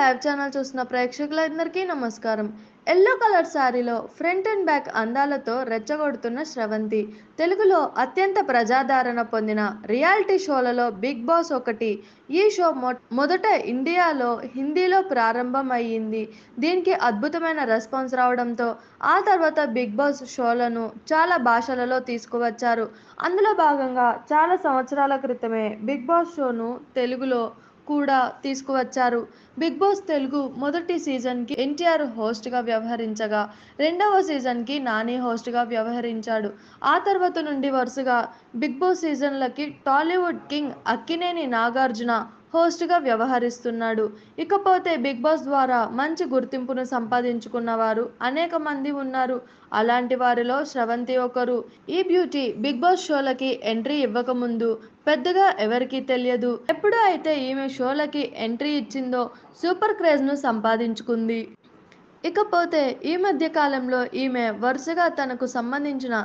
Live channel చూస్తున్న ప్రేక్షకులందరికీ నమస్కారం. ఎల్లో కలర్ శారీలో ఫ్రంట్ అండ్ బ్యాక్ అందాలతో రెచ్చగొడుతున్న స్రవంతి తెలుగులో అత్యంత ప్రజాదరణ పొందిన రియాలిటీ షోలలో బిగ్ బాస్ ఒకటి. ఈ షో మొదట ఇండియాలో హిందీలో ప్రారంభం అయ్యింది. దీనికి అద్భుతమైన రెస్పాన్స్ రావడంతో ఆ తర్వాత బిగ్ బాస్ షోలను చాలా భాషలలో తీసుకువచ్చారు. అందులో భాగంగా చాలా సంవత్సరాల క్రితమే బిగ్ బాస్ షోను తెలుగులో కూడా తీసుకువచ్చారు. బిగ్ బాస్ తెలుగు మొదటి సీజన్కి ఎన్టీఆర్ హోస్ట్గా వ్యవహరించగా రెండవ సీజన్కి నాని హోస్ట్గా వ్యవహరించాడు. ఆ తర్వాత నుండి వరుసగా బిగ్ బాస్ సీజన్లకి టాలీవుడ్ కింగ్ అక్కినేని నాగార్జున హోస్ట్గా వ్యవహరిస్తున్నాడు. ఇకపోతే బిగ్ బాస్ ద్వారా మంచి గుర్తింపును సంపాదించుకున్న వారు అనేక మంది ఉన్నారు. అలాంటి వారిలో స్రవంతి ఒకరు. ఈ బ్యూటీ బిగ్ బాస్ షోలకి ఎంట్రీ ఇవ్వకముందు పెద్దగా ఎవరికీ తెలియదు. ఎప్పుడు అయితే ఈమె షోలకి ఎంట్రీ ఇచ్చిందో సూపర్ క్రేజ్ను సంపాదించుకుంది. ఇకపోతే ఈ మధ్య కాలంలో ఈమె వరుసగా తనకు సంబంధించిన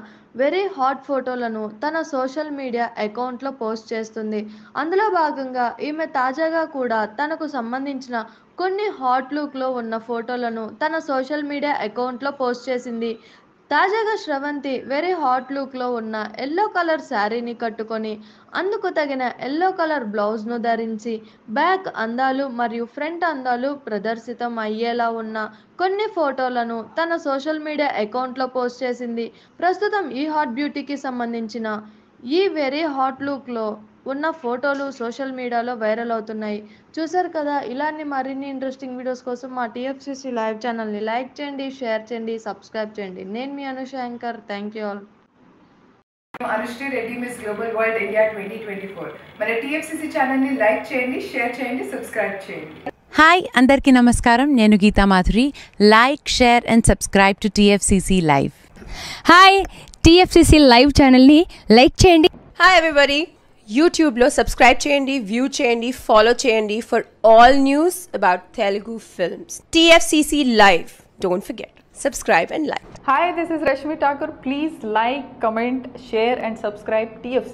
వెరీ హాట్ ఫోటోలను తన సోషల్ మీడియా అకౌంట్లో పోస్ట్ చేస్తుంది. అందులో భాగంగా ఈమె తాజాగా కూడా తనకు సంబంధించిన కొన్ని హాట్ లుక్లో ఉన్న ఫోటోలను తన సోషల్ మీడియా అకౌంట్లో పోస్ట్ చేసింది. తాజాగా స్రవంతి వెరీ హాట్ లుక్లో ఉన్న ఎల్లో కలర్ శారీని కట్టుకొని అందుకు తగిన ఎల్లో కలర్ బ్లౌజ్ను ధరించి బ్యాక్ అందాలు మరియు ఫ్రంట్ అందాలు ప్రదర్శితం అయ్యేలా ఉన్న కొన్ని ఫోటోలను తన సోషల్ మీడియా అకౌంట్లో పోస్ట్ చేసింది. ప్రస్తుతం ఈ హాట్ బ్యూటీకి సంబంధించిన ఈ వెరీ హాట్ లుక్లో ఉన్న ఫోటోలు సోషల్ మీడియాలో వైరల్ అవుతున్నాయి. చూసారు కదా, ఇలాంటి మరిన్ని ఇంట్రెస్టింగ్ వీడియోస్ కోసం మా టీఎఫ్సీసీ లైవ్ ఛానల్ని లైక్ చేయండి, షేర్ చేయండి, సబ్స్క్రైబ్ చేయండి. నేను మీ Anusha anchor. Thank you all. Anushree Reddy miss global world India 2024 మన టీఎఫ్సీసీ ఛానల్ని లైక్ చేయండి, షేర్ చేయండి, సబ్స్క్రైబ్ చేయండి. హాయ్ అందరికీ నమస్కారం. నేను Geetha Madhuri. Like, share and subscribe to TFCC live. Hi, TFCC live ఛానల్ని లైక్ చేయండి. హాయ్ ఎవ్రీబడి, యూట్యూబ్లో సబ్స్క్రైబ్ చేయండి, వ్యూ చేయండి, ఫాలో చేయండి for all news about Telugu films. TFCC live, don't forget, subscribe and like. Hi, this is Rashmi Thakur. Please like, comment, share and subscribe TFC.